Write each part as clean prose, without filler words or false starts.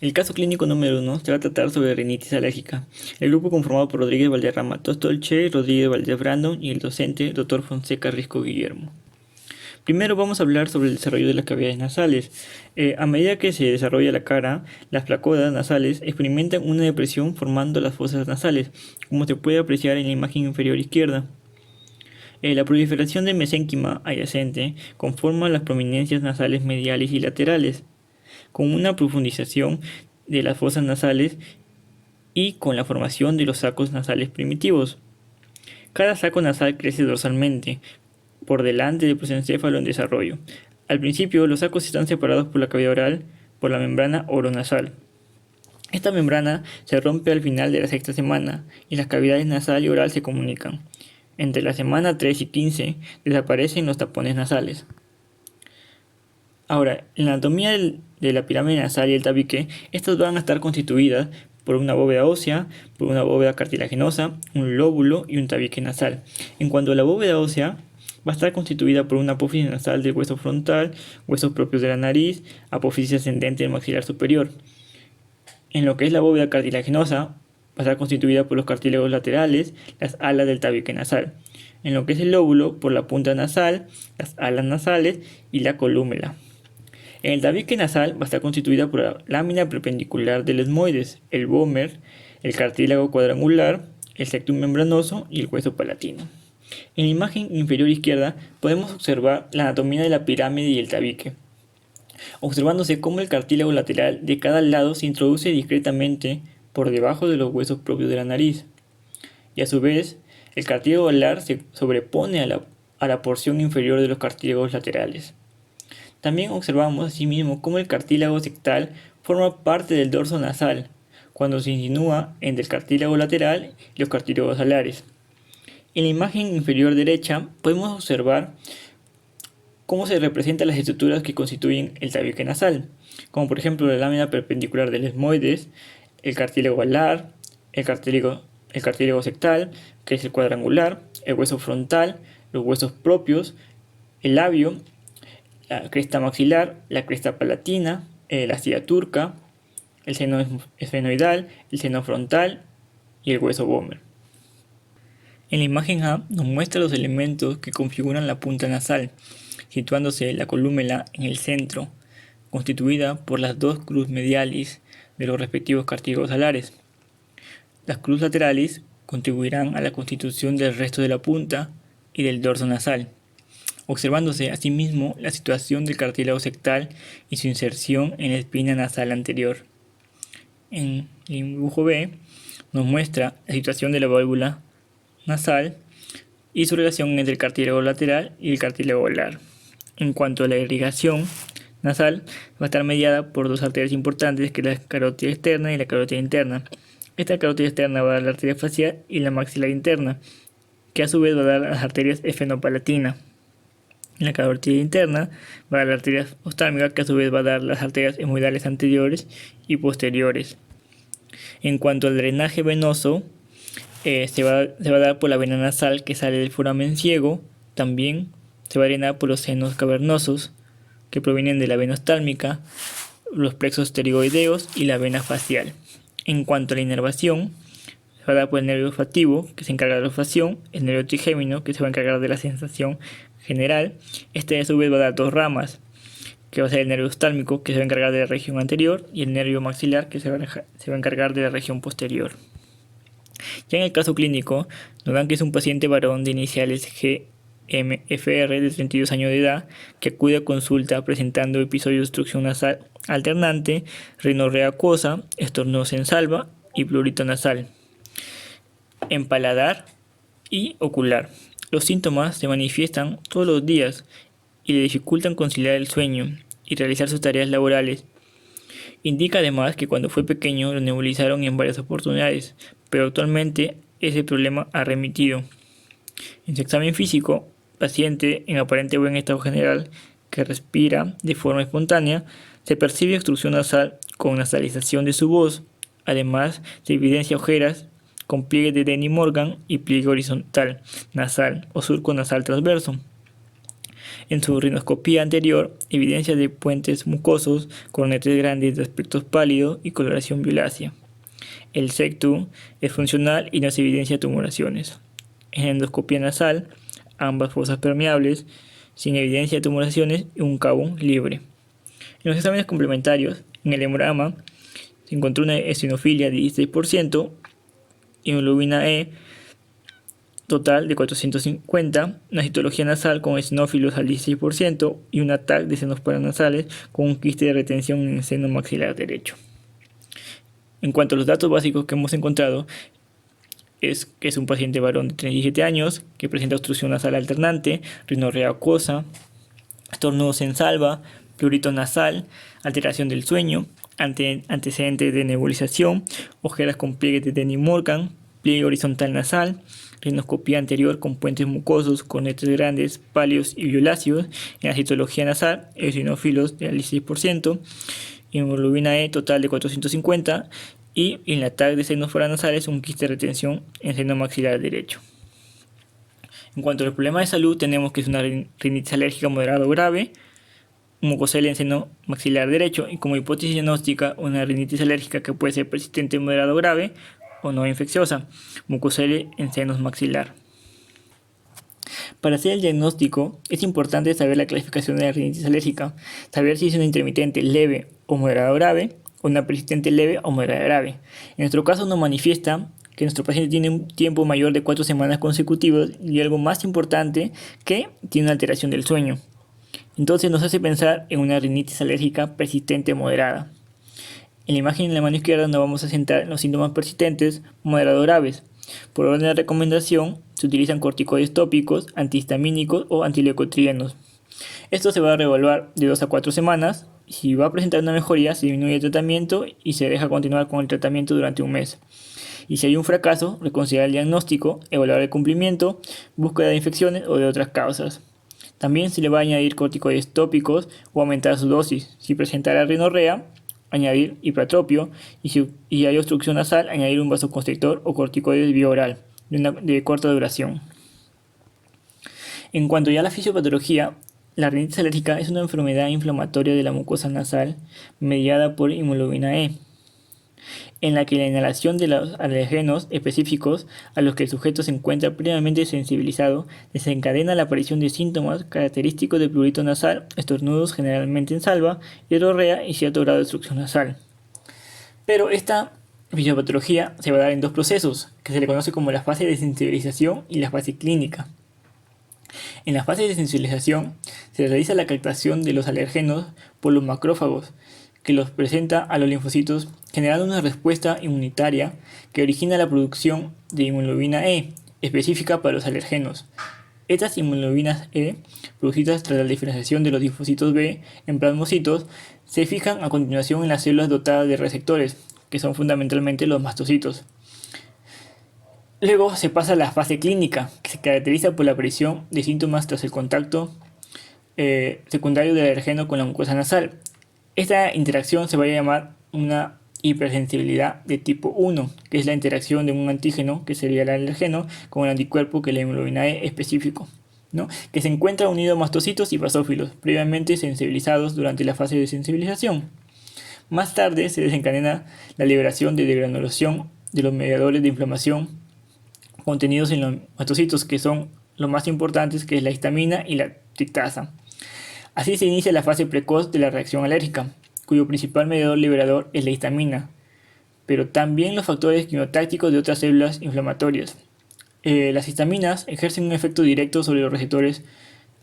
El caso clínico número 1 se va a tratar sobre rinitis alérgica. El grupo conformado por Rodríguez Valderrama Tostolche, Rodríguez Valdez Brandon y el docente Dr. Fonseca Risco Guillermo. Primero vamos a hablar sobre el desarrollo de las cavidades nasales. A medida que se desarrolla la cara, las placoidas nasales experimentan una depresión formando las fosas nasales, como se puede apreciar en la imagen inferior izquierda. La proliferación de mesénquima adyacente conforma las prominencias nasales mediales y laterales, con una profundización de las fosas nasales y con la formación de los sacos nasales primitivos. Cada saco nasal crece dorsalmente, por delante del prosencéfalo en desarrollo. Al principio, los sacos están separados por la cavidad oral por la membrana oronasal. Esta membrana se rompe al final de la sexta semana y las cavidades nasal y oral se comunican. Entre la semana 3 y 15 desaparecen los tapones nasales. Ahora, en la anatomía de la pirámide nasal y el tabique, estas van a estar constituidas por una bóveda ósea, por una bóveda cartilaginosa, un lóbulo y un tabique nasal. En cuanto a la bóveda ósea, va a estar constituida por una apófisis nasal del hueso frontal, huesos propios de la nariz, apófisis ascendente del maxilar superior. En lo que es la bóveda cartilaginosa, va a estar constituida por los cartílagos laterales, las alas del tabique nasal. En lo que es el lóbulo, por la punta nasal, las alas nasales y la colúmela. En el tabique nasal va a estar constituida por la lámina perpendicular del esmoides, el vómer, el cartílago cuadrangular, el septum membranoso y el hueso palatino. En la imagen inferior izquierda podemos observar la anatomía de la pirámide y el tabique, observándose cómo el cartílago lateral de cada lado se introduce discretamente por debajo de los huesos propios de la nariz, y a su vez el cartílago alar se sobrepone a la porción inferior de los cartílagos laterales. También observamos asimismo cómo el cartílago sectal forma parte del dorso nasal, cuando se insinúa entre el cartílago lateral y los cartílagos alares. En la imagen inferior derecha podemos observar cómo se representan las estructuras que constituyen el tabique nasal, como por ejemplo la lámina perpendicular del esmoides, el cartílago alar, el cartílago sectal, que es el cuadrangular, el hueso frontal, los huesos propios, el labio, la cresta maxilar, la cresta palatina, la astilla turca, el seno esfenoidal, el seno frontal y el hueso vómer. En la imagen A nos muestra los elementos que configuran la punta nasal, situándose la colúmela en el centro, constituida por las dos cruz medialis de los respectivos cartílagos alares. Las cruz laterales contribuirán a la constitución del resto de la punta y del dorso nasal, observándose asimismo la situación del cartílago sectal y su inserción en la espina nasal anterior. En el dibujo B nos muestra la situación de la válvula nasal y su relación entre el cartílago lateral y el cartílago alar. En cuanto a la irrigación nasal, va a estar mediada por dos arterias importantes, que es la carótida externa y la carótida interna. Esta carótida externa va a dar la arteria facial y la maxilar interna, que a su vez va a dar las arterias esfenopalatina. En la carótida interna va a dar la arteria oftálmica, que a su vez va a dar las arterias esmoidales anteriores y posteriores. En cuanto al drenaje venoso, se va a dar por la vena nasal que sale del foramen ciego. También se va a drenar por los senos cavernosos que provienen de la vena oftálmica, los plexos pterigoideos y la vena facial. En cuanto a la inervación, se va a dar por el nervio olfativo, que se encarga de la olfacción, el nervio trigémino, que se va a encargar de la sensación general. Este a su vez va a dar dos ramas, que va a ser el nervio oftálmico, que se va a encargar de la región anterior, y el nervio maxilar, que se va a encargar de la región posterior. Ya en el caso clínico, nos dan que es un paciente varón de iniciales GMFR de 32 años de edad que acude a consulta presentando episodio de obstrucción nasal alternante, rinorrea acuosa, estornudos en salva y prurito nasal, en paladar y ocular. Los síntomas se manifiestan todos los días y le dificultan conciliar el sueño y realizar sus tareas laborales. Indica además que cuando fue pequeño lo nebulizaron en varias oportunidades, pero actualmente ese problema ha remitido. En su examen físico, paciente en aparente buen estado general que respira de forma espontánea, se percibe obstrucción nasal con nasalización de su voz. Además, se evidencia ojeras con pliegue de Denny Morgan y pliegue horizontal nasal o surco nasal transverso. En su rinoscopía anterior, evidencia de puentes mucosos, cornetes grandes de aspecto pálido y coloración violácea. El septum es funcional y no se evidencia tumoraciones. En endoscopía nasal, ambas fosas permeables, sin evidencia de tumoraciones y un cabo libre. En los exámenes complementarios, en el hemograma, se encontró una eosinofilia de 16%, hemoglobina E total de 450, una citología nasal con eosinófilos al 16% y un ataque de senos paranasales con un quiste de retención en el seno maxilar derecho. En cuanto a los datos básicos que hemos encontrado, es que es un paciente varón de 37 años que presenta obstrucción nasal alternante, rinorrea acuosa, estornudos en salva, prurito nasal, alteración del sueño, antecedentes de nebulización, ojeras con pliegues de Denny-Morgan, pliegue horizontal nasal, rinoscopía anterior con puentes mucosos, cornetes grandes, pálidos y violáceos, en la citología nasal, eosinófilos del 16%, hemoglobina E total de 450 y en la TAC de senos paranasales un quiste de retención en seno maxilar derecho. En cuanto a los problemas de salud, tenemos que es una rinitis alérgica moderada o grave, mucocelia en seno maxilar derecho y como hipótesis diagnóstica una rinitis alérgica que puede ser persistente, moderada o grave o no infecciosa, mucocelia en senos maxilar. Para hacer el diagnóstico es importante saber la clasificación de la rinitis alérgica, saber si es una intermitente leve o moderada o grave o una persistente leve o moderada grave. En nuestro caso nos manifiesta que nuestro paciente tiene un tiempo mayor de 4 semanas consecutivas y algo más importante que tiene una alteración del sueño. Entonces nos hace pensar en una rinitis alérgica persistente moderada. En la imagen en la mano izquierda nos vamos a centrar en los síntomas persistentes moderados graves. Por orden de recomendación se utilizan corticoides tópicos, antihistamínicos o antileucotrienos. Esto se va a reevaluar de 2 a 4 semanas. Si va a presentar una mejoría, se disminuye el tratamiento y se deja continuar con el tratamiento durante un mes. Y si hay un fracaso, reconsiderar el diagnóstico, evaluar el cumplimiento, búsqueda de infecciones o de otras causas. También se le va a añadir corticoides tópicos o aumentar su dosis. Si presenta rinorrea, añadir hipratropio y si hay obstrucción nasal, añadir un vasoconstrictor o corticoides vía oral de corta duración. En cuanto ya a la fisiopatología, la rinitis alérgica es una enfermedad inflamatoria de la mucosa nasal mediada por hemoglobina E, en la que la inhalación de los alergenos específicos a los que el sujeto se encuentra previamente sensibilizado desencadena la aparición de síntomas característicos de prurito nasal, estornudos generalmente en salva, hidrorrea y cierto grado de obstrucción nasal. Pero esta fisiopatología se va a dar en dos procesos, que se le conoce como la fase de sensibilización y la fase clínica. En la fase de sensibilización se realiza la captación de los alergenos por los macrófagos, que los presenta a los linfocitos, generando una respuesta inmunitaria que origina la producción de hemoglobina E, específica para los alergenos. Estas hemoglobinas E, producidas tras la diferenciación de los linfocitos B en plasmocitos, se fijan a continuación en las células dotadas de receptores, que son fundamentalmente los mastocitos. Luego se pasa a la fase clínica, que se caracteriza por la aparición de síntomas tras el contacto secundario del alergeno con la mucosa nasal. Esta interacción se va a llamar una hipersensibilidad de tipo 1, que es la interacción de un antígeno, que sería el alergeno, con el anticuerpo, que es la hemoglobina E específico, ¿no? Que se encuentra unido a mastocitos y basófilos, previamente sensibilizados durante la fase de sensibilización. Más tarde se desencadena la liberación de degranulación de los mediadores de inflamación contenidos en los mastocitos, que son los más importantes, que es la histamina y la triptasa. Así se inicia la fase precoz de la reacción alérgica, cuyo principal mediador liberador es la histamina, pero también los factores quimiotácticos de otras células inflamatorias. Las histaminas ejercen un efecto directo sobre los receptores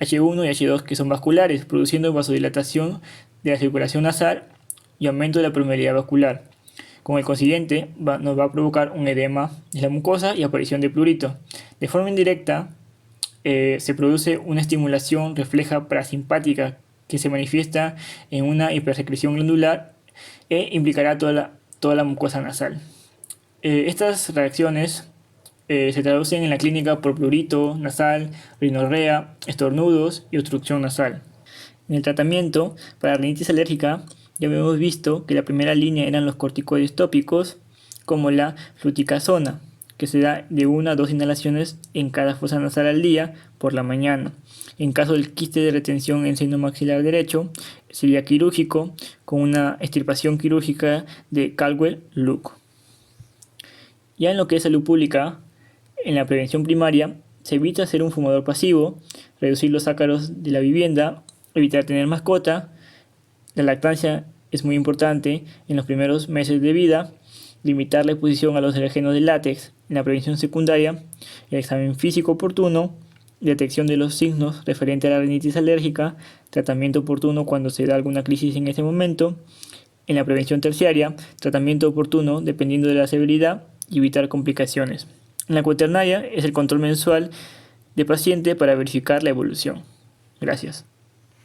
H1 y H2 que son vasculares, produciendo vasodilatación de la circulación nasal y aumento de la permeabilidad vascular. Con el consiguiente nos va a provocar un edema de la mucosa y aparición de prurito. De forma indirecta, se produce una estimulación refleja parasimpática que se manifiesta en una hipersecreción glandular e implicará toda la mucosa nasal. Estas reacciones se traducen en la clínica por prurito nasal, rinorrea, estornudos y obstrucción nasal. En el tratamiento para rinitis alérgica ya hemos visto que la primera línea eran los corticoides tópicos como la fluticasona, que se da de 1 a 2 inhalaciones en cada fosa nasal al día por la mañana. En caso del quiste de retención en seno maxilar derecho, sería quirúrgico con una extirpación quirúrgica de Caldwell-Luke. Ya en lo que es salud pública, en la prevención primaria, se evita ser un fumador pasivo, reducir los ácaros de la vivienda, evitar tener mascota. La lactancia es muy importante en los primeros meses de vida, limitar la exposición a los alérgenos de látex. En la prevención secundaria, el examen físico oportuno, detección de los signos referente a la rinitis alérgica, tratamiento oportuno cuando se da alguna crisis en ese momento. En la prevención terciaria, tratamiento oportuno dependiendo de la severidad y evitar complicaciones. En la cuaternaria es el control mensual de paciente para verificar la evolución. Gracias.